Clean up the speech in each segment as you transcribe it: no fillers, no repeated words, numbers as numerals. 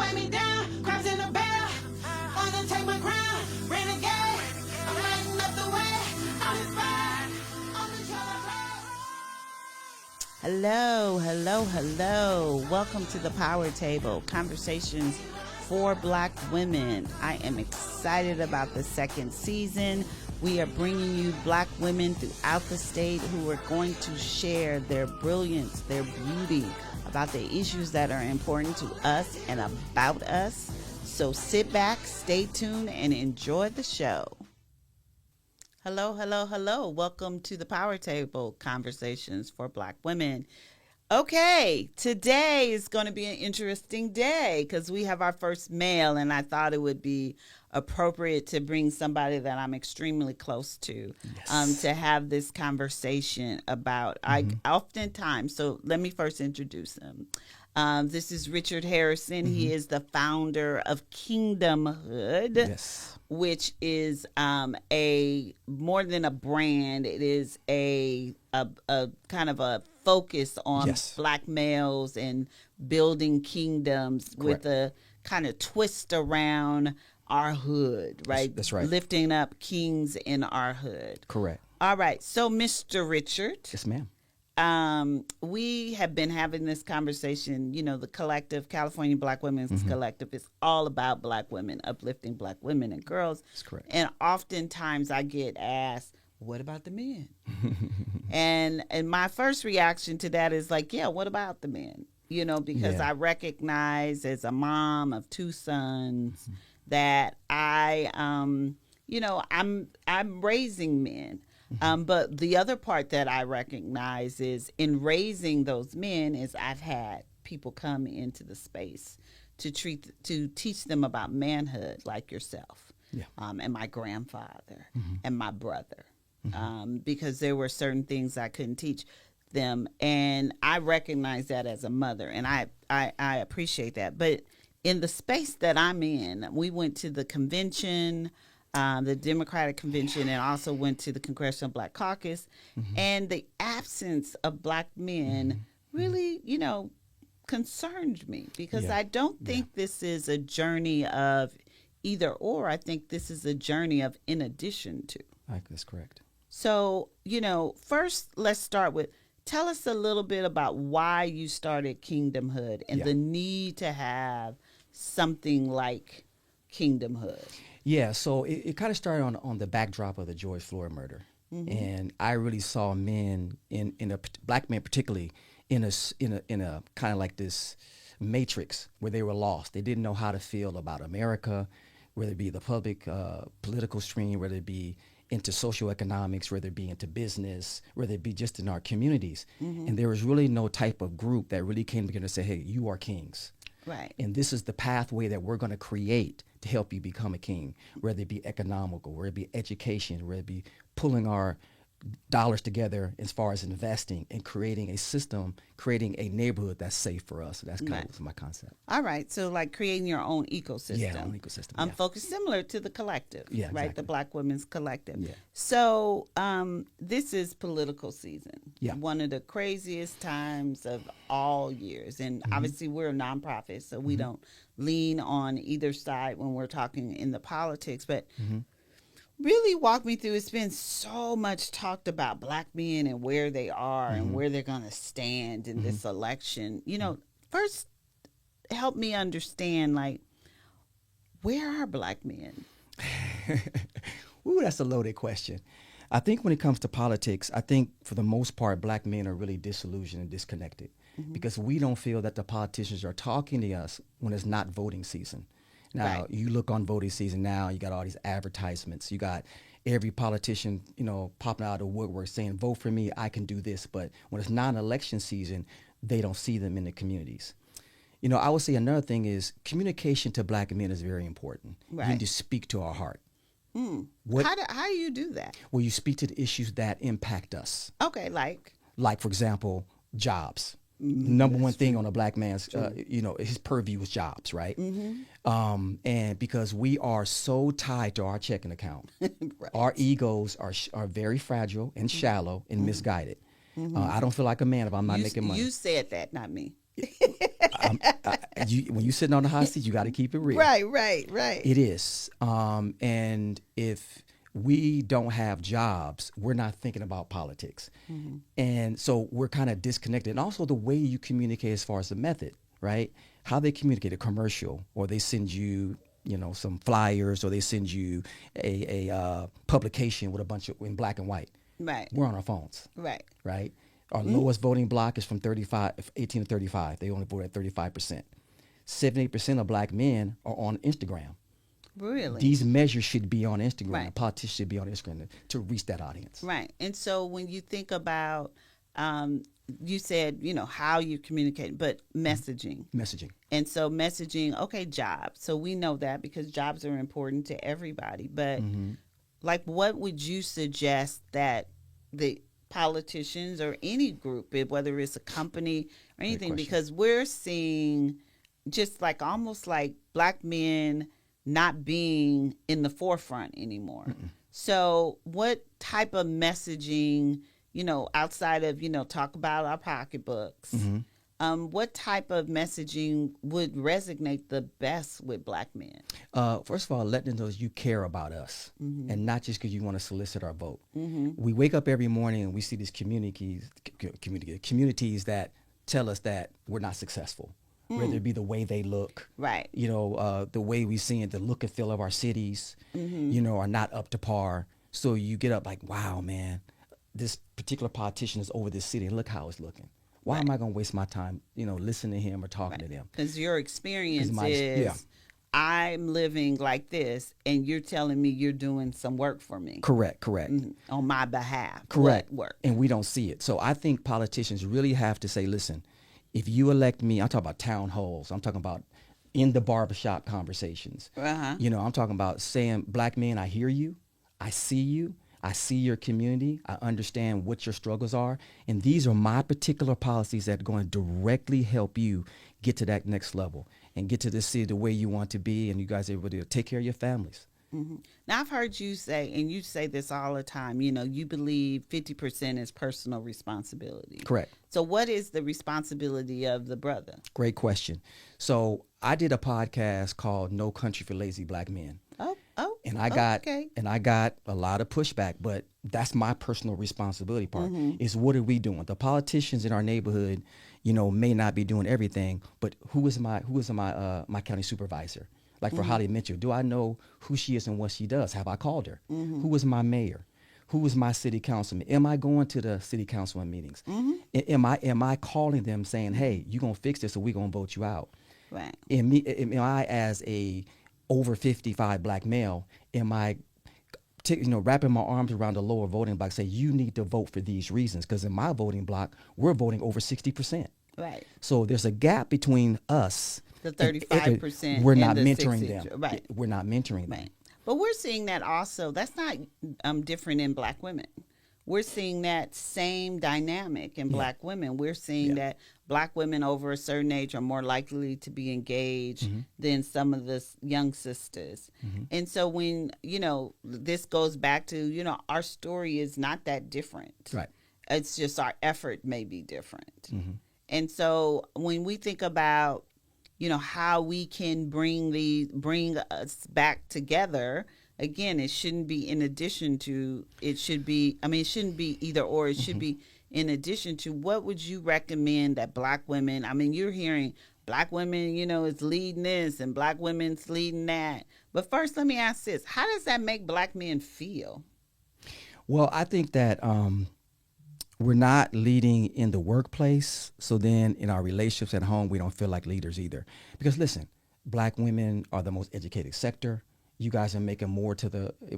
fight me down, crabs in a barrel. Wanna take my crown, renegade. I'm lighting up the way. I'm inspired. On the trail. Hello, hello, hello. Welcome to the Power Table, conversations for Black women. I am excited about the second season. We are bringing you Black women throughout the state who are going to share their brilliance, their beauty, about the issues that are important to us and about us. So sit back, stay tuned, and enjoy the show. Hello, hello, hello. Welcome to the Power Table, conversations for Black women. Okay, today is going to be an interesting day because we have our first male, and I thought it would be appropriate to bring somebody that I'm extremely close to, to have this conversation about. I oftentimes, so let me first introduce him. This is Richard Harrison. He is the founder of Kingdomhood, which is a more than a brand. It is a kind of a focus on Black males and building kingdoms with a kind of twist around our hood, right? That's right. Lifting up kings in our hood. Correct. All right. So, Mr. Richard. Yes, ma'am. We have been having this conversation, you know, the collective, California Black Women's Collective is all about Black women, uplifting Black women and girls. That's correct. And oftentimes I get asked, what about the men? and my first reaction to that is like, yeah, what about the men? You know, because I recognize as a mom of two sons that I'm raising men. But the other part that I recognize is in raising those men is I've had people come into the space to teach them about manhood, like yourself, and my grandfather and my brother, because there were certain things I couldn't teach them, and I recognize that as a mother, and I appreciate that. But in the space that I'm in, we went to the convention. The Democratic Convention, and also went to the Congressional Black Caucus, and the absence of Black men really, you know, concerned me because I don't think this is a journey of either or. I think this is a journey of in addition to. That's correct. So, you know, first let's start with, tell us a little bit about why you started Kingdomhood and the need to have something like Kingdomhood. Yeah, so it kind of started on the backdrop of the George Floyd murder, and I really saw men Black men particularly in a kind of like this matrix where they were lost. They didn't know how to feel about America, whether it be the public political stream, whether it be into socioeconomics, whether it be into business, whether it be just in our communities. And there was really no type of group that really came together and said, hey, you are kings. Right. And this is the pathway that we're going to create to help you become a king, whether it be economical, whether it be education, whether it be pulling our dollars together as far as investing and creating a system, creating a neighborhood that's safe for us. So that's kind of my concept. All right. So like creating your own ecosystem. Yeah, own ecosystem. Focused similar to the collective, right? Exactly. The Black Women's Collective. Yeah. So this is political season. Yeah. One of the craziest times of all years. And obviously we're a nonprofit, so we don't lean on either side when we're talking in the politics. But really walk me through, it's been so much talked about Black men and where they are and where they're going to stand in this election. You know, first help me understand, like, where are Black men? Ooh, that's a loaded question. I think when it comes to politics, I think for the most part, Black men are really disillusioned and disconnected because we don't feel that the politicians are talking to us when it's not voting season. Now, you look on voting season now, you got all these advertisements. You got every politician, you know, popping out of the woodwork saying, vote for me, I can do this. But when it's not an election season, they don't see them in the communities. You know, I would say another thing is communication to Black men is very important. You need to speak to our heart. How do you do that? Well, you speak to the issues that impact us. Okay, like, for example, jobs. Number one thing on a Black man's, you know, his purview is jobs, right? And because we are so tied to our checking account, our egos are very fragile and shallow and misguided. I don't feel like a man if I'm not making money. You said that, not me. When you're sitting on the hot seat, you got to keep it real. Right. It is. And if we don't have jobs, we're not thinking about politics. And so we're kind of disconnected. And also the way you communicate as far as the method, right? How they communicate, a commercial, or they send you, some flyers, or they send you a publication with a bunch of in black and white. Right. We're on our phones. Right. Our lowest voting block is from 18 to 35. They only vote at 35%. 78% of black men are on Instagram. Really? These measures should be on Instagram. Right. Politicians should be on Instagram to reach that audience. Right. And so when you think about, you said, how you communicate, but messaging. And so messaging, okay, jobs. So we know that because jobs are important to everybody. But like, what would you suggest that the politicians or any group, whether it's a company or anything, because we're seeing just like almost like black men not being in the forefront anymore. So what type of messaging, outside of, talk about our pocketbooks, what type of messaging would resonate the best with black men? First of all, letting them know you care about us, and not just because you want to solicit our vote. We wake up every morning and we see these communities that tell us that we're not successful. Whether it be the way they look, right? The way we see it, the look and feel of our cities, are not up to par. So you get up like, wow, man, this particular politician is over this city, and look how it's looking. Why am I going to waste my time, listening to him or talking to them? Because your experience is, I'm living like this, and you're telling me you're doing some work for me. Correct. On my behalf. Correct. What work? And we don't see it. So I think politicians really have to say, listen, if you elect me, I'm talking about town halls. I'm talking about in the barbershop conversations. I'm talking about saying, black men, I hear you. I see you. I see your community. I understand what your struggles are. And these are my particular policies that are going to directly help you get to that next level and get to the city the way you want to be. And you guys are able to take care of your families. Now, I've heard you say, and you say this all the time, you believe 50% is personal responsibility. Correct. So what is the responsibility of the brother? Great question. So I did a podcast called No Country for Lazy Black Men. And I got a lot of pushback, but that's my personal responsibility part is what are we doing? The politicians in our neighborhood, may not be doing everything, but who is my county supervisor? Like for Holly Mitchell, do I know who she is and what she does? Have I called her? Who is my mayor? Who is my city councilman? Am I going to the city councilman meetings? Am I calling them saying, hey, you're going to fix this or we're going to vote you out? Right. Am I as a over 55 black male, am I wrapping my arms around the lower voting block, say you need to vote for these reasons? Because in my voting block, we're voting over 60%. Right. So there's a gap between us. The 35%. We're and not the mentoring 60. them. Right. We're not mentoring them. Right. But we're seeing that also. That's not different in black women. We're seeing that same dynamic in black women. We're seeing that black women over a certain age are more likely to be engaged than some of the young sisters. And so when, this goes back to, our story is not that different. Right. It's just our effort may be different. And so when we think about, how we can bring us back together, again, it shouldn't be in addition to, it shouldn't be either or, it should be in addition to. What would you recommend that black women, you're hearing black women, is leading this and black women's leading that. But first, let me ask this. How does that make black men feel? Well, I think that we're not leading in the workplace. So then in our relationships at home, we don't feel like leaders either. Because listen, black women are the most educated sector. You guys are making more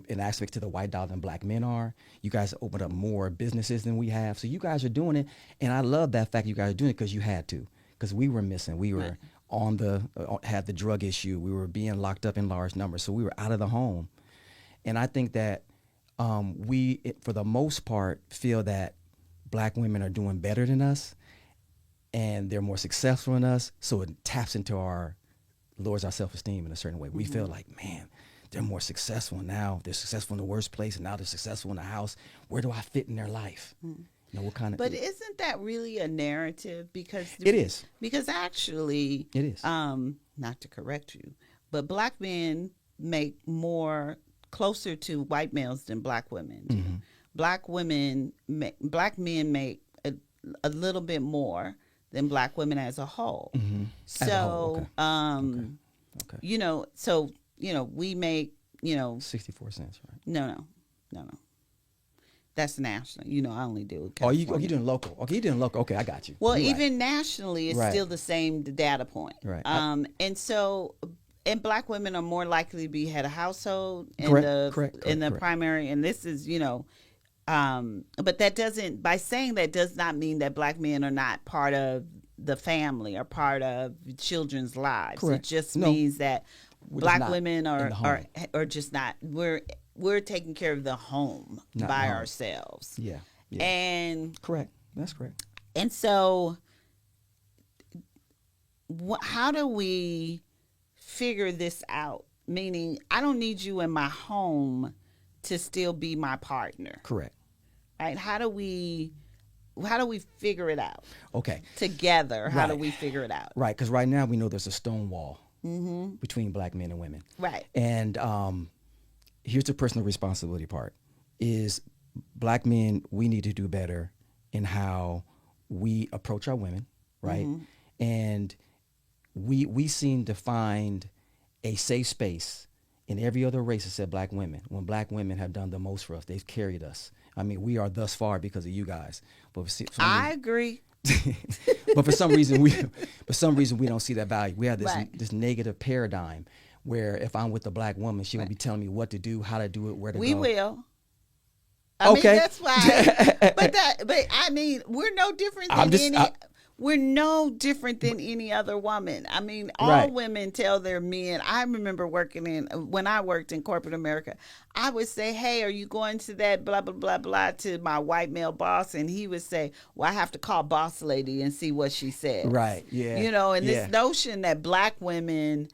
in aspect to the white dollar than black men are. You guys opened up more businesses than we have. So you guys are doing it. And I love that fact you guys are doing it because you had to. Because we were missing. We were had the drug issue. We were being locked up in large numbers. So we were out of the home. And I think that we, for the most part, feel that black women are doing better than us. And they're more successful than us. So it taps into lowers our self-esteem in a certain way. We feel like, man, they're more successful now. They're successful in the worst place, and now they're successful in the house. Where do I fit in their life? Now, what kind of? But isn't that really a narrative? Because It is. Because actually, It is. not to correct you, but black men make more closer to white males than black women do. Mm-hmm. Black men make a little bit more than black women as a whole. Mm-hmm. So, As a whole, okay. Okay. you know, so we make 64 cents, right? no. That's national. I only deal with Oh, California. you doing local? Okay, you doing local? Okay, I got you. Well, You're even right. nationally, it's Right. still the same data point. Right. And black women are more likely to be head of household in Correct. the primary. And this is, but that doesn't, by saying that does not mean that black men are not part of the family or part of children's lives. Correct. It just No. means that We're just black not women in the home. are just not, we're taking care of the home Not by home. ourselves. Yeah. And Correct. That's correct. And so, how do we figure this out? Meaning, I don't need you in my home to still be my partner, Correct. right? How do we figure it out Okay. together? How do Right. we figure it out? Right. Because right now we know there's a stone wall between black men and women. Right. And here's the personal responsibility part: is black men, we need to do better in how we approach our women, right? And we seem to find a safe space in every other race except black women. When black women have done the most for us, they've carried us. I mean, we are thus far because of you guys. But for some I agree. but for some reason we don't see that value. We have this Right. this negative paradigm where if I'm with a black woman, she won't be telling me what to do, how to do it, where to We go. will. I Okay. mean, that's why. But I mean, we're no different than we're no different than any other woman. I mean, all Right. women tell their men. I remember when I worked in corporate America, I would say, "Hey, are you going to that blah blah blah blah" to my white male boss, and he would say, "Well, I have to call boss lady and see what she said." Right. Yeah. And Yeah. this notion that black women,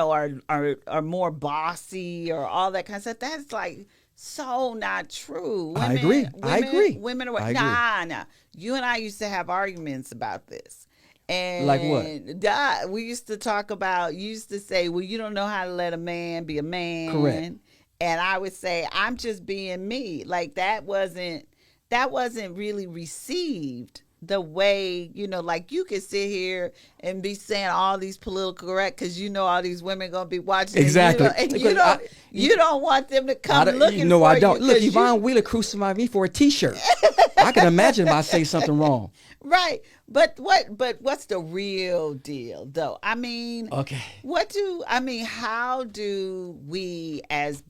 are more bossy or all that kind of stuff. That's like so not true. I agree. I agree. Women are I agree. nah. You and I used to have arguments about this. And Like what? We used to talk about, you used to say, well, you don't know how to let a man be a man. Correct. And I would say, I'm just being me. Like that wasn't really received the way, like you could sit here and be saying all these political correct because all these women going to be watching. Exactly. And you don't want them to come looking for no, I don't. you. Look, Yvonne Wheeler crucified me for a T-shirt. I can imagine if I say something wrong. Right. But what's the real deal though? I mean, Okay. how do we as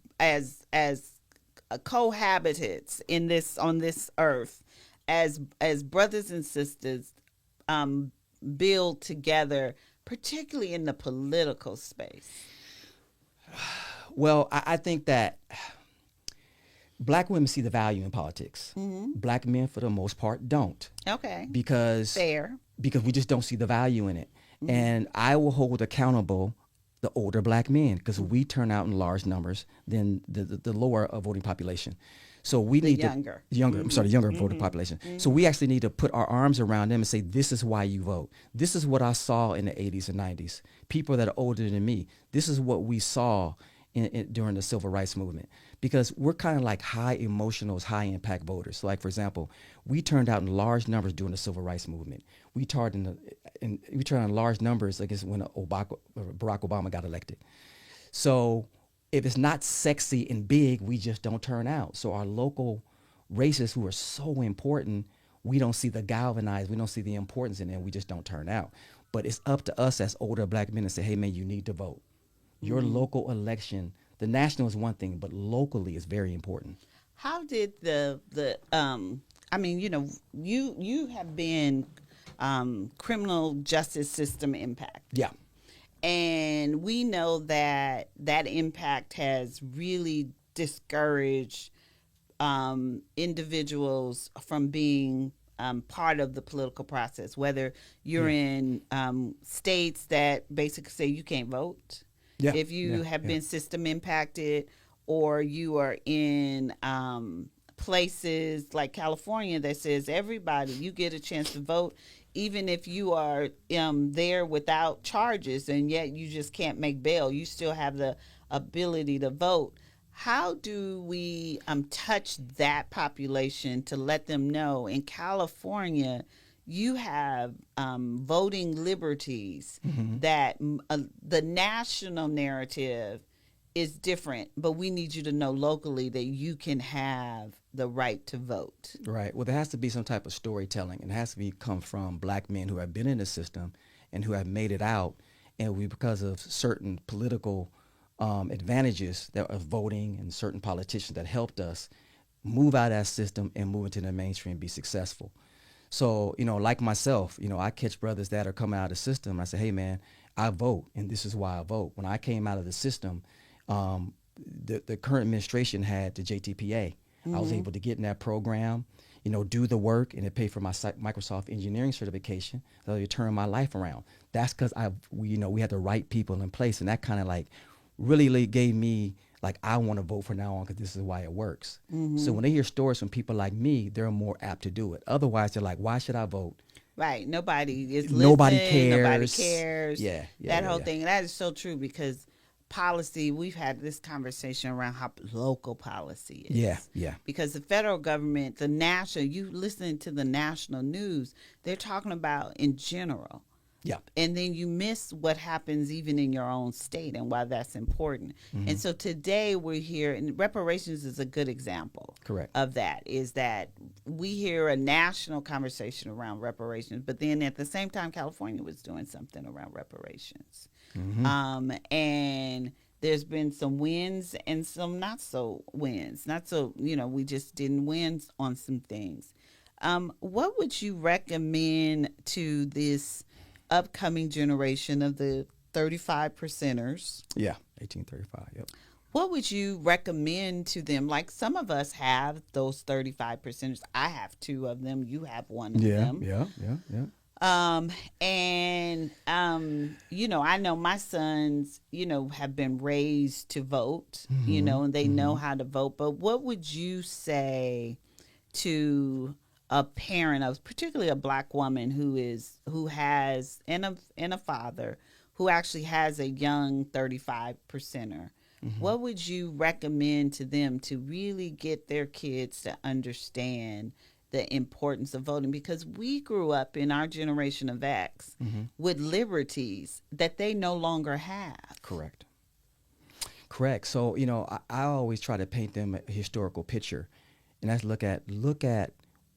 cohabitants on this earth as brothers and sisters build together, particularly in the political space? Well, I think that black women see the value in politics. Black men, for the most part, don't. Okay. Because we just don't see the value in it. And I will hold accountable the older black men because we turn out in large numbers than the lower voting population. So we need younger. the younger voting population. So we actually need to put our arms around them and say, this is why you vote. This is what I saw in the 80s and 90s. People that are older than me, this is what we saw during the civil rights movement. Because we're kind of like high impact voters. So like, for example, we turned out in large numbers during the civil rights movement. We turned out in large numbers against when Barack Obama got elected. So if it's not sexy and big, we just don't turn out. So our local races who are so important, we don't see the galvanized, we don't see the importance in them, we just don't turn out. But it's up to us as older black men to say, hey man, you need to vote. Your local election, the national is one thing, but locally is very important. How did you have been criminal justice system impact. Yeah. And we know that impact has really discouraged individuals from being part of the political process, whether you're in states that basically say you can't vote. Yeah. If you have been system impacted, or you are in places like California that says everybody, you get a chance to vote, even if you are there without charges, and yet you just can't make bail. You still have the ability to vote. How do we touch that population to let them know in California you have voting liberties that the national narrative is different, but we need you to know locally that you can have the right to vote. Right. Well, there has to be some type of storytelling, and it has to come from black men who have been in the system and who have made it out, and because of certain political advantages that of voting and certain politicians that helped us move out of that system and move into the mainstream and be successful. So, like myself, I catch brothers that are coming out of the system. I say, hey, man, I vote, and this is why I vote. When I came out of the system, the current administration had the JTPA. I was able to get in that program, do the work, and it paid for my Microsoft engineering certification. So it turned my life around. That's because we had the right people in place, and that kind of really gave me I want to vote from now on because this is why it works. So when they hear stories from people like me, they're more apt to do it. Otherwise, they're like, why should I vote? Right. Nobody is listening. Nobody cares. Nobody cares. Yeah. That whole thing. That is so true because policy, we've had this conversation around how local policy is. Yeah. Because the federal government, the national, you listen to the national news, they're talking about in general. Yeah. And then you miss what happens even in your own state and why that's important. And so today we're here, and reparations is a good example. Correct. Of that, is that we hear a national conversation around reparations, but then at the same time, California was doing something around reparations. And there's been some wins and some not so wins. Not so, we just didn't win on some things. What would you recommend to this upcoming generation of the 35 percenters? Yeah, 1835, yep. What would you recommend to them? Like some of us have those 35 percenters. I have two of them. You have one of them. Yeah. I know my sons, have been raised to vote, and they know how to vote. But what would you say to a parent of particularly a black woman who has a father who actually has a young 35 percenter? What would you recommend to them to really get their kids to understand the importance of voting? Because we grew up in our generation of X with liberties that they no longer have. Correct. So, I always try to paint them a historical picture, and that's look at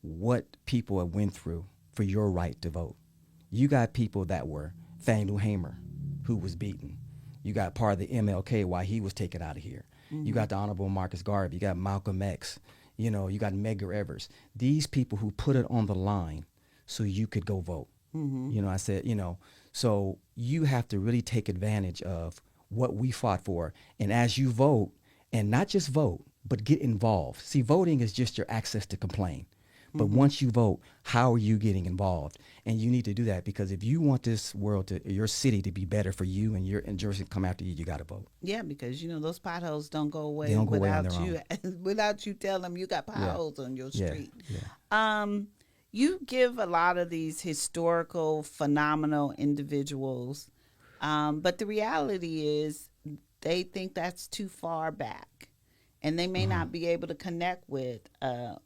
what people have went through for your right to vote. You got people that were Fannie Hamer, who was beaten. You got part of the MLK why he was taken out of here. You got the Honorable Marcus Garvey. You got Malcolm X. You got Medgar Evers. These people who put it on the line so you could go vote. I said, so you have to really take advantage of what we fought for. And as you vote, and not just vote, but get involved. See, voting is just your access to complain. But once you vote, how are you getting involved? And you need to do that because if you want this world your city to be better for you and your Jersey to come after you, you got to vote. Yeah, because those potholes don't go away. They don't go away on without their you. Without you telling them you got potholes on your street. Yeah. You give a lot of these historical, phenomenal individuals, but the reality is they think that's too far back. And they may not be able to connect with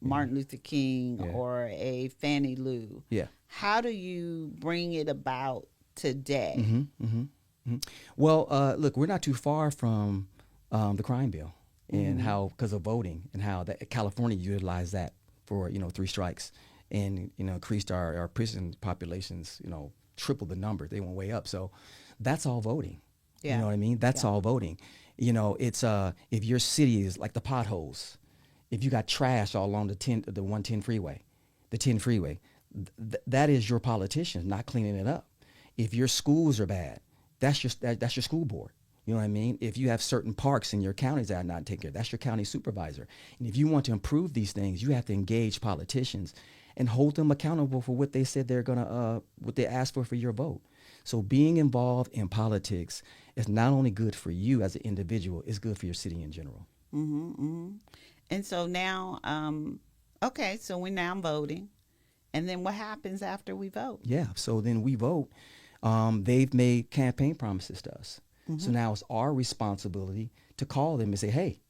Martin Luther King or a Fannie Lou. Yeah. How do you bring it about today? Well, look, we're not too far from the crime bill and how, because of voting, and how California utilized that for 3 strikes and increased our prison populations, tripled the number. They went way up. So that's all voting. Yeah. You know what I mean? That's all voting. It's if your city is like the potholes, if you got trash all along the 110 freeway, the 10 freeway, that is your politicians not cleaning it up. If your schools are bad, that's your school board. You know what I mean? If you have certain parks in your counties that are not taken care of, that's your county supervisor. And if you want to improve these things, you have to engage politicians and hold them accountable for what they said they're gonna, what they asked for your vote. So being involved in politics is not only good for you as an individual, it's good for your city in general. And so now, okay, so we're now voting. And then what happens after we vote? Yeah. So then we vote. They've made campaign promises to us. So now it's our responsibility to call them and say, hey,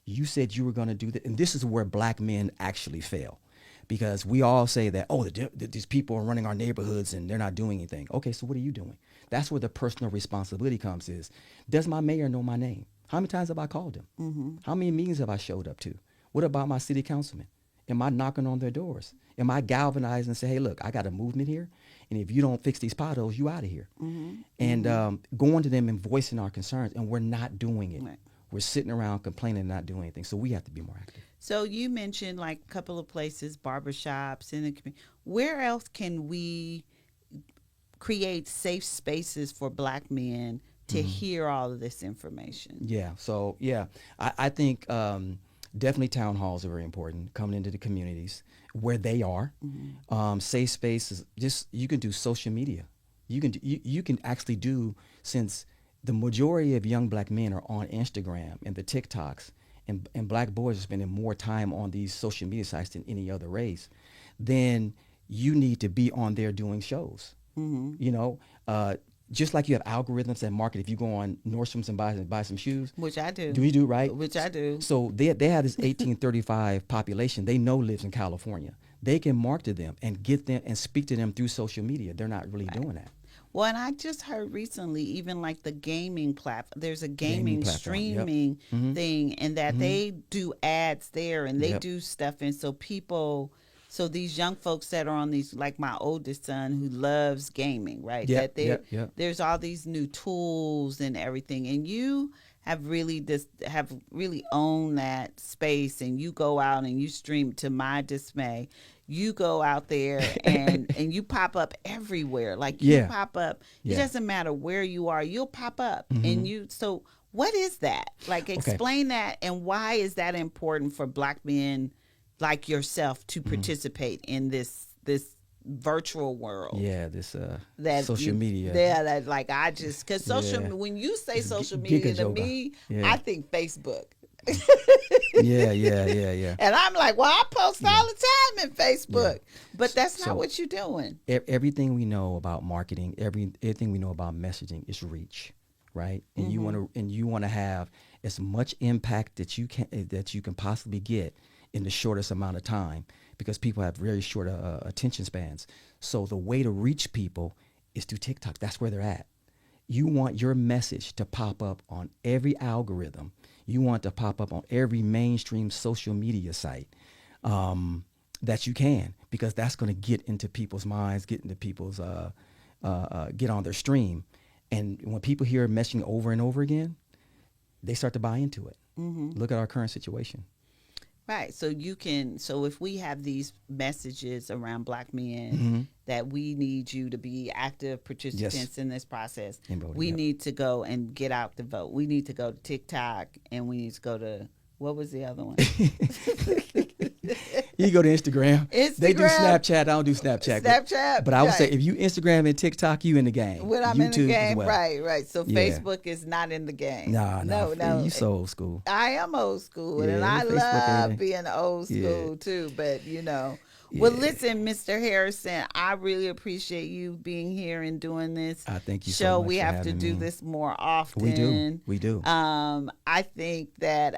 you said you were going to do that. And this is where black men actually fail. Because we all say that, oh, these people are running our neighborhoods and they're not doing anything. Okay, so what are you doing? That's where the personal responsibility comes is, does my mayor know my name? How many times have I called him? How many meetings have I showed up to? What about my city councilman? Am I knocking on their doors? Am I galvanizing and say, hey, look, I got a movement here. And if you don't fix these potholes, you out of here. And going to them and voicing our concerns. And we're not doing it. Right. We're sitting around complaining and not doing anything. So we have to be more active. So you mentioned like a couple of places, barbershops in the community. Where else can we create safe spaces for black men to hear all of this information? Yeah. So, yeah, I think definitely town halls are very important, coming into the communities where they are. Safe spaces, just you can do social media. You can actually do, since the majority of young black men are on Instagram and the TikToks, and black boys are spending more time on these social media sites than any other race, then you need to be on there doing shows. You know, just like you have algorithms that market. If you go on Nordstrom's and buy some shoes, Which I do. do you do right? Which I do. So they have this 1835 population they know lives in California. They can market to them and get them and speak to them through social media. They're not really doing that. Well, and I just heard recently, even like the gaming platform, there's a gaming platform, streaming thing, and that they do ads there and they Yep. do stuff. And so so these young folks that are on these, like my oldest son who loves gaming, right? Yep, That yep. there's all these new tools and everything. And you have really owned that space, and you go out and you stream. To my dismay, you go out there and you pop up everywhere. Like you Yeah. pop up. It Yeah. doesn't matter where you are, you'll pop up. And so what is that? Like, explain that, and why is that important for black men like yourself to participate in this virtual world? Yeah, this That social media. Yeah, that like I just, because Yeah. when you say social giga media to yoga. me, Yeah. I think Facebook. Yeah. And I'm like, well, I post all the time in Facebook, but that's not So- what you're doing. Everything we know about marketing, everything we know about messaging is reach, right? And you want to have as much impact that you can possibly get in the shortest amount of time, because people have very short attention spans. So the way to reach people is through TikTok. That's where they're at. You want your message to pop up on every algorithm. You want to pop up on every mainstream social media site that you can, because that's going to get into people's minds, get into people's get on their stream. And when people hear messaging over and over again, they start to buy into it. Look at our current situation. Right. So if we have these messages around black men that we need you to be active participants in this process, In voting, we yep. need to go and get out the vote. We need to go to TikTok, and we need to go to, what was the other one? You go to Instagram. They do Instagram. Snapchat. I don't do Snapchat. Snapchat, But I would say right. if you Instagram and TikTok, you in the game. When I'm YouTube in the game, as well. right. So Yeah. Facebook is not in the game. No. No. You so old school. I am old school, Yeah, and I Facebook love ain't it? being old school Yeah. too. But well, Yeah. listen, Mr. Harrison, I really appreciate you being here and doing this I thank you so show. much We for have to having do me. this more often. We do. I think that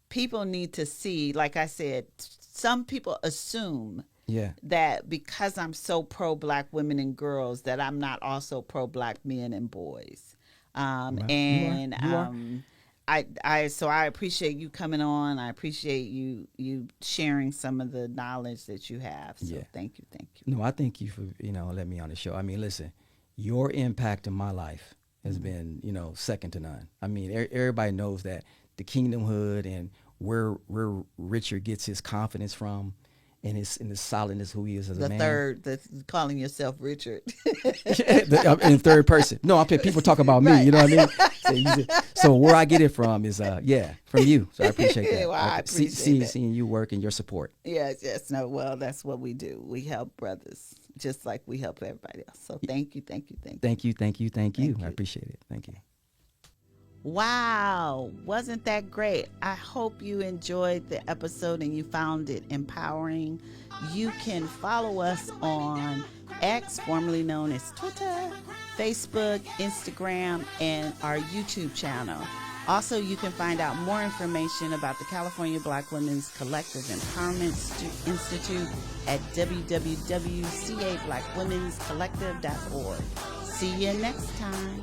people need to see, like I said, some people assume Yeah. that because I'm so pro black women and girls that I'm not also pro black men and boys. Well, And you are. I appreciate you coming on. I appreciate you sharing some of the knowledge that you have. So Yeah. thank you. No, I thank you for, letting me on the show. I mean, listen, your impact in my life has been, second to none. I mean, everybody knows that the kingdom hood and where Richard gets his confidence from, and his solidness, who he is as a man. Calling yourself Richard. In third person. No, people talk about me. Right. You know what I mean? So where I get it from is, from you. So I appreciate that. Well, I appreciate that. Seeing you work and your support. Yes. No, well, that's what we do. We help brothers just like we help everybody else. So thank you. Thank you. I appreciate it. Thank you. Wow, wasn't that great? I hope you enjoyed the episode and you found it empowering. You can follow us on X, formerly known as Twitter, Facebook, Instagram, and our YouTube channel. Also, you can find out more information about the California Black Women's Collective Empowerment Institute at www.cablackwomen'scollective.org. See you next time.